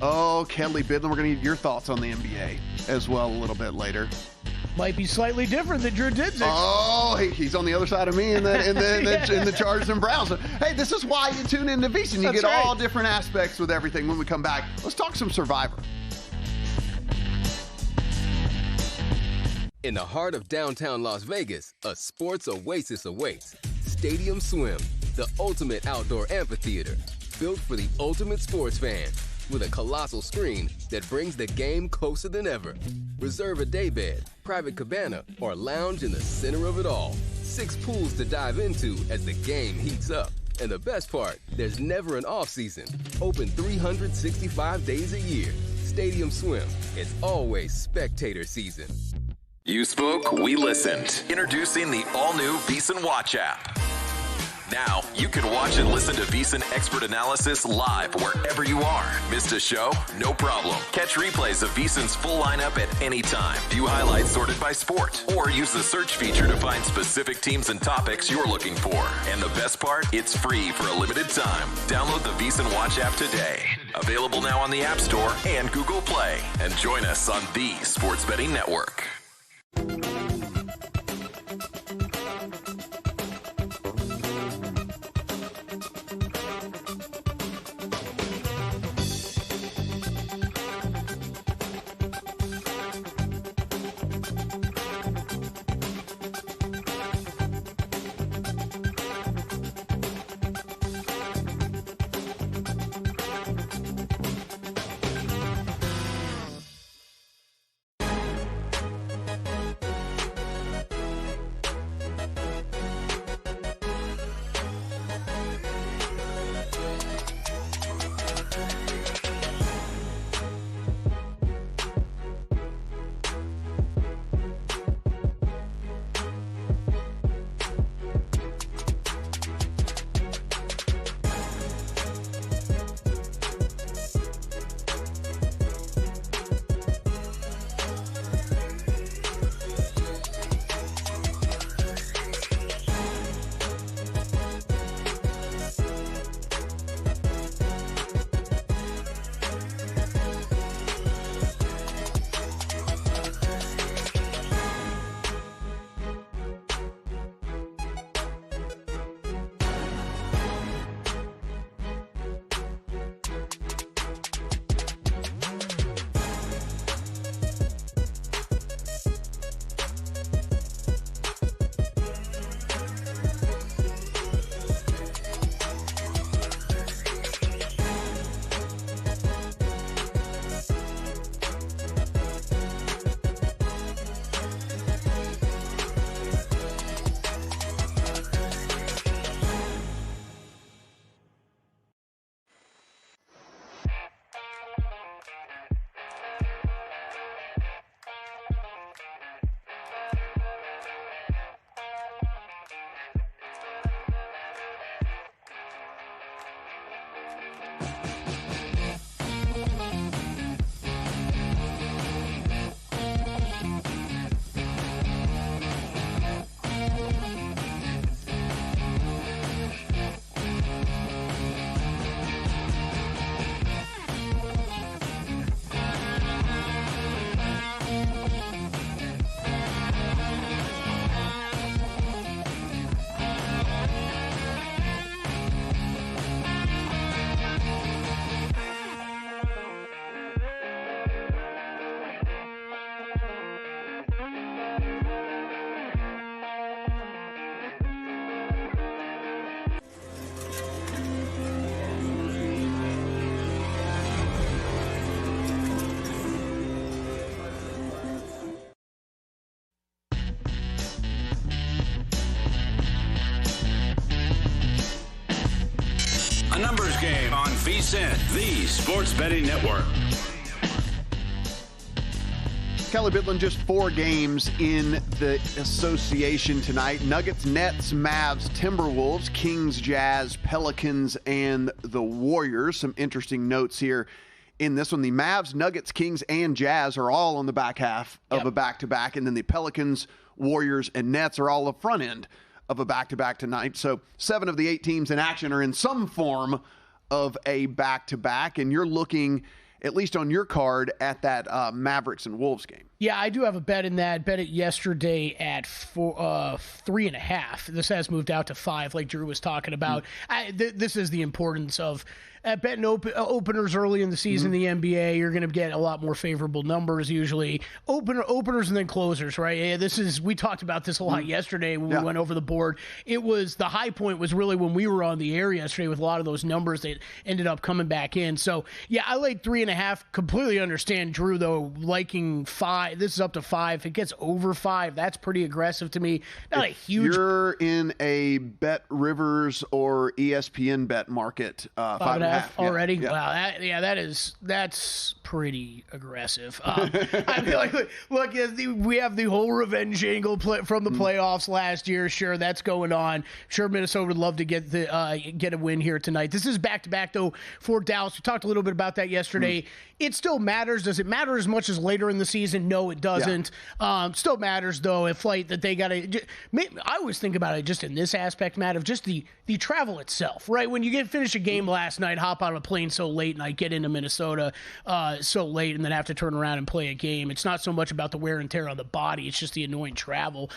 Speaker 4: Oh, Kelly Bidlin, we're going to need your thoughts on the NBA as well a little bit later.
Speaker 5: Might be slightly different than Drew Dinsick.
Speaker 4: Oh, he's on the other side of me in the Chargers and Browns. So, hey, this is why you tune into VSiN. You get all different aspects with everything. When we come back, let's talk some Survivor.
Speaker 17: In the heart of downtown Las Vegas, a sports oasis awaits. Stadium Swim, the ultimate outdoor amphitheater, built for the ultimate sports fan, with a colossal screen that brings the game closer than ever. Reserve a daybed, private cabana, or lounge in the center of it all. 6 pools to dive into as the game heats up. And the best part, there's never an off-season. Open 365 days a year. Stadium Swim, it's always spectator season.
Speaker 9: You spoke, we listened. Introducing the all-new VSiN Watch app. Now, you can watch and listen to VSiN expert analysis live wherever you are. Missed a show? No problem. Catch replays of VSiN's full lineup at any time. View highlights sorted by sport. Or use the search feature to find specific teams and topics you're looking for. And the best part? It's free for a limited time. Download the VSiN Watch app today. Available now on the App Store and Google Play. And join us on the Sports Betting Network.
Speaker 1: Game on VSiN, the Sports Betting Network.
Speaker 4: Kelly Bidlin, just 4 games in the association tonight. Nuggets, Nets, Mavs, Timberwolves, Kings, Jazz, Pelicans, and the Warriors. Some interesting notes here in this one. The Mavs, Nuggets, Kings, and Jazz are all on the back half of a back-to-back, and then the Pelicans, Warriors, and Nets are all the front end of a back-to-back tonight. So 7 of the 8 teams in action are in some form of a back-to-back, and you're looking, at least on your card, at that Mavericks and Wolves game.
Speaker 5: Yeah, I do have a bet in that. Bet it yesterday at 3.5. This has moved out to 5, like Drew was talking about. This is the importance of betting openers early in the season. The NBA, you're going to get a lot more favorable numbers usually. Openers and then closers, right? Yeah, we talked about this a lot yesterday when we went over the board. It was the high point was really when we were on the air yesterday with a lot of those numbers that ended up coming back in. So yeah, I laid 3.5. Completely understand Drew though liking 5. This is up to 5. If it gets over 5, that's pretty aggressive to me. Not a huge.
Speaker 4: You're in a Bet Rivers or ESPN bet market. 5.5
Speaker 5: already. Yeah. Wow, that's pretty aggressive. I feel like look, we have the whole revenge angle from the playoffs last year. Sure, that's going on. Sure, Minnesota would love to get a win here tonight. This is back to back though for Dallas. We talked a little bit about that yesterday. It still matters. Does it matter as much as later in the season? No, it doesn't. Still matters though. If that they got to. I always think about it just in this aspect, Matt, of just the travel itself, right? When you finish a game last night, hop on a plane so late, and I get into Minnesota so late, and then have to turn around and play a game. It's not so much about the wear and tear on the body; it's just the annoying travel.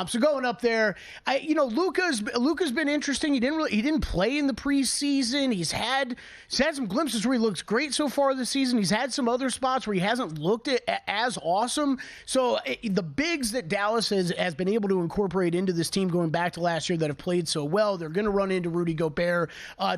Speaker 5: So going up there, Luka's been interesting. He didn't play in the preseason. He's had some glimpses where he looks great so far this season. He's had some other spots where he hasn't looked as awesome. So the bigs that Dallas has been able to incorporate into this team going back to last year that have played so well, they're going to run into Rudy Gobert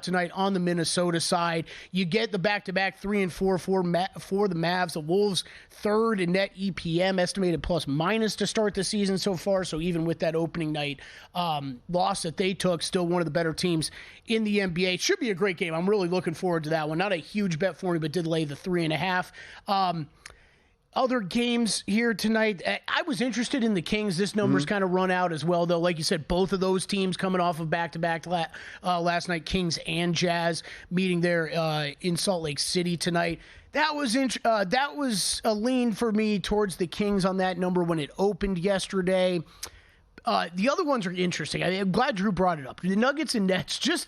Speaker 5: tonight on the Minnesota side. You get the back-to-back 3 and 4 for the Mavs. The Wolves third in net EPM, estimated plus-minus to start the season so far. So even with that opening night loss that they took, still one of the better teams in the NBA. Should be a great game. I'm really looking forward to that one. Not a huge bet for me, but did lay the 3.5. Other games here tonight, I was interested in the Kings. This number's kind of run out as well, though. Like you said, both of those teams coming off of back-to-back last night, Kings and Jazz meeting there in Salt Lake City tonight. That was a lean for me towards the Kings on that number when it opened yesterday. The other ones are interesting. I'm glad Drew brought it up. The Nuggets and Nets,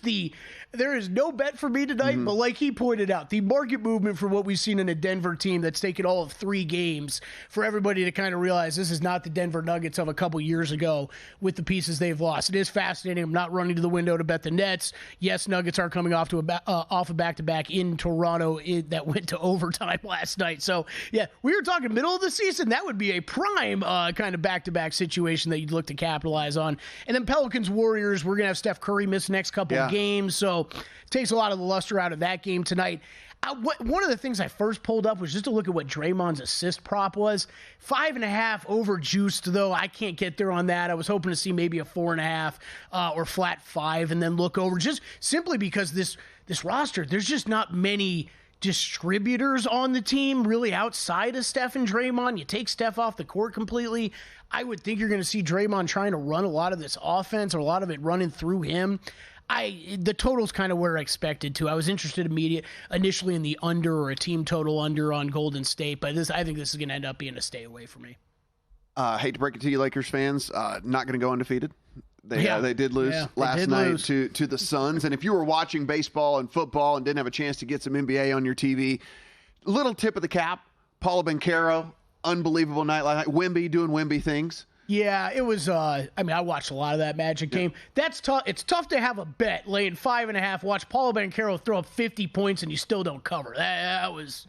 Speaker 5: there is no bet for me tonight, but like he pointed out, the market movement for what we've seen in a Denver team that's taken all of 3 games for everybody to kind of realize this is not the Denver Nuggets of a couple years ago with the pieces they've lost. It is fascinating. I'm not running to the window to bet the Nets. Yes, Nuggets are coming off a back-to-back in Toronto that went to overtime last night. So, yeah, we were talking middle of the season. That would be a prime kind of back-to-back situation that you'd look to capitalize on. And then Pelicans Warriors, we're going to have Steph Curry miss the next couple of games, so it takes a lot of the luster out of that game tonight. One of the things I first pulled up was just to look at what Draymond's assist prop was. 5.5 over juiced, though. I can't get there on that. I was hoping to see maybe a 4.5 or flat 5 and then look over, just simply because this roster, there's just not many distributors on the team really outside of Steph and Draymond. You take Steph off the court completely, I would think you're going to see Draymond trying to run a lot of this offense, or a lot of it running through him. The total's kind of where I expected to. I was interested initially in the under, or a team total under on Golden State, but I think this is going to end up being a stay away for me.
Speaker 4: Hate to break it to you, Lakers fans, not going to go undefeated. They did lose last night to the Suns. And if you were watching baseball and football and didn't have a chance to get some NBA on your TV, little tip of the cap, Paolo Banchero, unbelievable night last night. Wemby doing Wemby things.
Speaker 5: Yeah, it was, I watched a lot of that Magic game. That's tough. It's tough to have a bet laying 5.5, watch Paolo Banchero throw up 50 points and you still don't cover. That was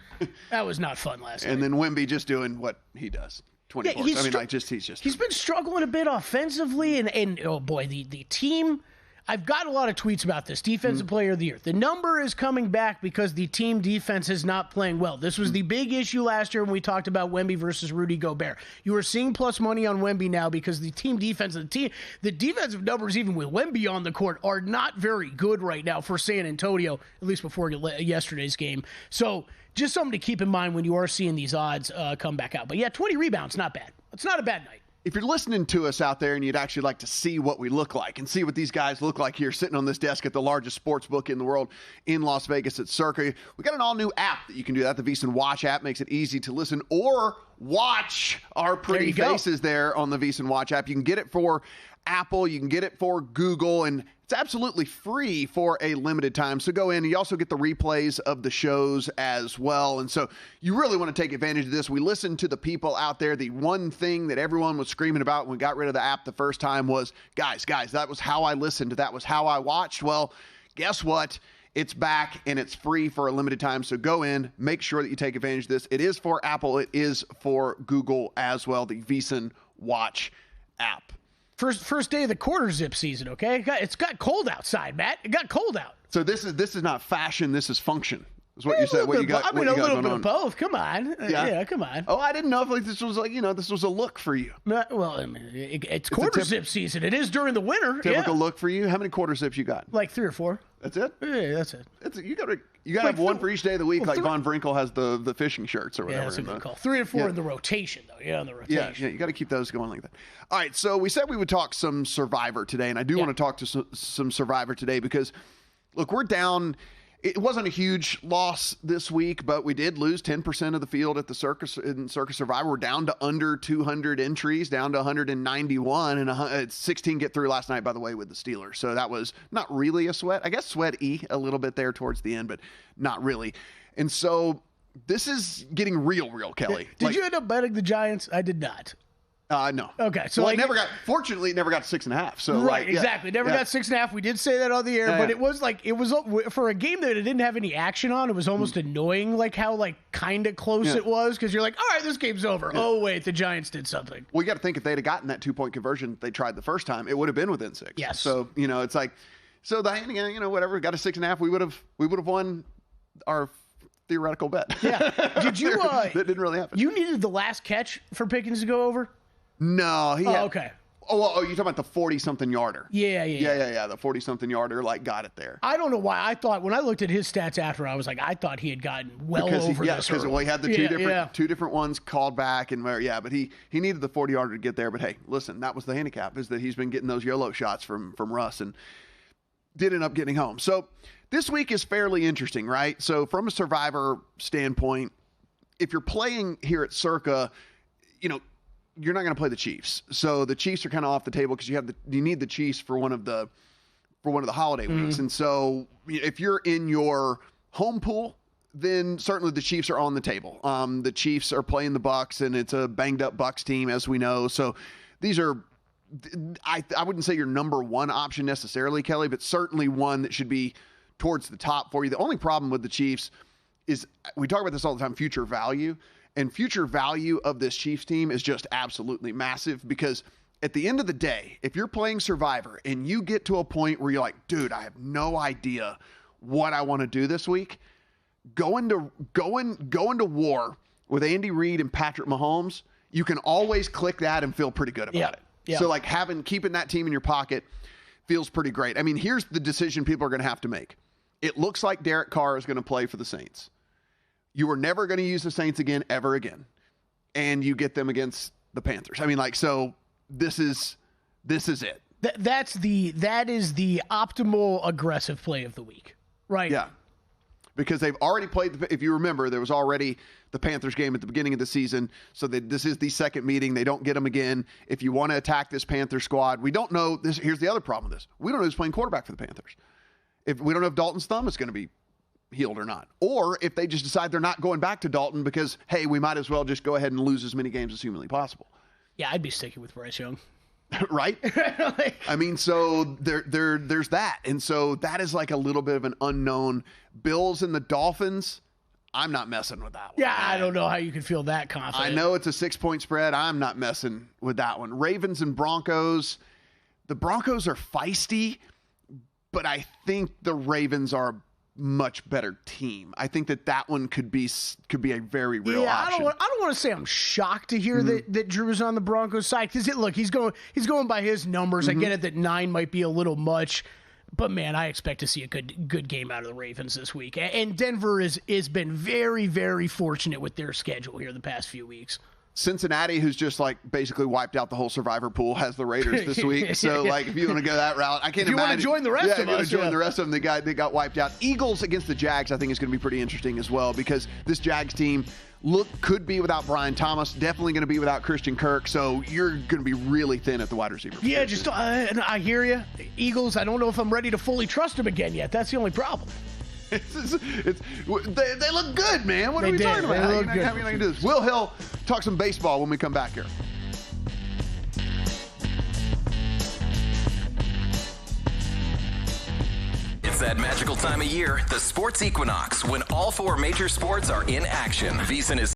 Speaker 5: not fun last night.
Speaker 4: And then Wemby just doing what he does. 24.
Speaker 5: He's been struggling a bit offensively, and oh boy, the team. I've got a lot of tweets about this. Defensive player of the year. The number is coming back because the team defense is not playing well. This was the big issue last year when we talked about Wemby versus Rudy Gobert. You are seeing plus money on Wemby now because the team defense, the defensive numbers, even with Wemby on the court, are not very good right now for San Antonio, at least before yesterday's game. So just something to keep in mind when you are seeing these odds come back out. But yeah, 20 rebounds, not bad. It's not a bad night.
Speaker 4: If you're listening to us out there and you'd actually like to see what we look like and see what these guys look like here sitting on this desk at the largest sports book in the world in Las Vegas at Circa, we got an all-new app that you can do that. The VSiN Watch app makes it easy to listen or watch our pretty faces there on the VSiN Watch app. You can get it for Apple, you can get it for Google, and it's absolutely free for a limited time. So go in. You also get the replays of the shows as well. And so you really want to take advantage of this. We listened to the people out there. The one thing that everyone was screaming about when we got rid of the app the first time was, guys, that was how I listened. That was how I watched. Well, guess what? It's back and it's free for a limited time. So go in, make sure that you take advantage of this. It is for Apple. It is for Google as well, the VSiN Watch app.
Speaker 5: First day of the quarter zip season, okay? It's got cold outside, Matt. It got cold out.
Speaker 4: So this is not fashion. This is function. Is what you said. What you got?
Speaker 5: I mean, a little bit of both. Come on. Yeah, come on.
Speaker 4: Oh, I didn't know if this was this was a look for you.
Speaker 5: Well, I mean, it's quarter zip season. It is during the winter.
Speaker 4: Typical look for you. How many quarter zips you got?
Speaker 5: Like 3 or 4.
Speaker 4: That's it?
Speaker 5: Yeah, that's it.
Speaker 4: You got to have one for each day of the week, like Von Brinkle has the fishing shirts or whatever.
Speaker 5: Yeah, that's a good call. 3 or 4 in the rotation, though. Yeah, in the rotation.
Speaker 4: Yeah, you got to keep those going like that. All right, so we said we would talk some Survivor today, and I do want to talk to some Survivor today because, look, we're down. It wasn't a huge loss this week, but we did lose 10% of the field at the Circus Survivor. We're down to under 200 entries, down to 191, and 16 get through last night, by the way, with the Steelers. So that was not really a sweat. I guess sweaty a little bit there towards the end, but not really. And so this is getting real, Kelly.
Speaker 5: Did you end up betting the Giants? I did not.
Speaker 4: No.
Speaker 5: Okay. So
Speaker 4: fortunately, it never got 6.5. So
Speaker 5: exactly. Never got 6.5. We did say that on the air, but it was for a game that it didn't have any action on. It was almost annoying, like how kind of close it was, because you're like, all right, this game's over. Yeah. Oh wait, the Giants did something.
Speaker 4: Well, you got to think if they'd have gotten that 2-point conversion they tried the first time, it would have been within 6.
Speaker 5: Yes.
Speaker 4: So it's like, whatever, got a 6.5, we would have won our theoretical bet.
Speaker 5: Yeah. Did you?
Speaker 4: That didn't really happen.
Speaker 5: You needed the last catch for Pickens to go over.
Speaker 4: No,
Speaker 5: okay.
Speaker 4: Oh, you're talking about the 40-something yarder.
Speaker 5: Yeah.
Speaker 4: The 40-something yarder, got it there.
Speaker 5: I don't know why. I thought when I looked at his stats after, I was like, I thought he had gotten over this.
Speaker 4: Because he had the two different ones called back, and but he needed the 40-yarder to get there. But hey, listen, that was the handicap, is that he's been getting those YOLO shots from Russ and did end up getting home. So this week is fairly interesting, right? So from a Survivor standpoint, if you're playing here at Circa, you're not going to play the Chiefs. So the Chiefs are kind of off the table because you need the Chiefs for one of the holiday weeks. And so if you're in your home pool, then certainly the Chiefs are on the table. The Chiefs are playing the Bucs, and it's a banged up Bucs team, as we know. So these are, I wouldn't say your number one option necessarily, Kelly, but certainly one that should be towards the top for you. The only problem with the Chiefs is, we talk about this all the time, future value. And future value of this Chiefs team is just absolutely massive, because at the end of the day, if you're playing Survivor and you get to a point where you're like, dude, I have no idea what I want to do this week, going to war with Andy Reid and Patrick Mahomes, you can always click that and feel pretty good about it. Yeah. So keeping that team in your pocket feels pretty great. I mean, here's the decision people are going to have to make. It looks like Derek Carr is going to play for the Saints. You are never going to use the Saints again, ever again. And you get them against the Panthers. I mean, so this is it.
Speaker 5: That is the optimal aggressive play of the week, right?
Speaker 4: Yeah. Because they've already played, if you remember, there was already the Panthers game at the beginning of the season. So this is the second meeting. They don't get them again. If you want to attack this Panther squad, we don't know this. Here's the other problem with this. We don't know who's playing quarterback for the Panthers. We don't know if Dalton's thumb is going to be healed or not, or if they just decide they're not going back to Dalton because, hey, we might as well just go ahead and lose as many games as humanly possible.
Speaker 5: Yeah, I'd be sticking with Bryce Young.
Speaker 4: Right? I mean, so there's that. And so that is a little bit of an unknown. Bills and the Dolphins, I'm not messing with that one.
Speaker 5: Yeah, I don't know how you can feel that confident.
Speaker 4: I know it's a 6-point spread. I'm not messing with that one. Ravens and Broncos. The Broncos are feisty, but I think the Ravens are a much better team. I think that one could be a very real option.
Speaker 5: I don't want to say I'm shocked to hear that Drew is on the Broncos side, because he's going by his numbers. I get it that 9 might be a little much, but man, I expect to see a good game out of the Ravens this week. And Denver has been very, very fortunate with their schedule here the past few weeks.
Speaker 4: Cincinnati, who's just like basically wiped out the whole survivor pool, has the Raiders this week. So like, if you want to go that route, I can't imagine.
Speaker 5: You want to join the rest of us?
Speaker 4: Join the rest of them. They got wiped out. Eagles against the Jags, I think, is going to be pretty interesting as well, because this Jags team could be without Brian Thomas, definitely going to be without Christian Kirk. So you're going to be really thin at the wide receiver position.
Speaker 5: Yeah, just I hear you. Eagles, I don't know if I'm ready to fully trust them again yet. That's the only problem.
Speaker 4: They look good, man. What are we talking about? How are you not going to do this? Will Hill, talk some baseball when we come back here.
Speaker 9: It's that magical time of year, the sports equinox, when all 4 major sports are in action. VSiN is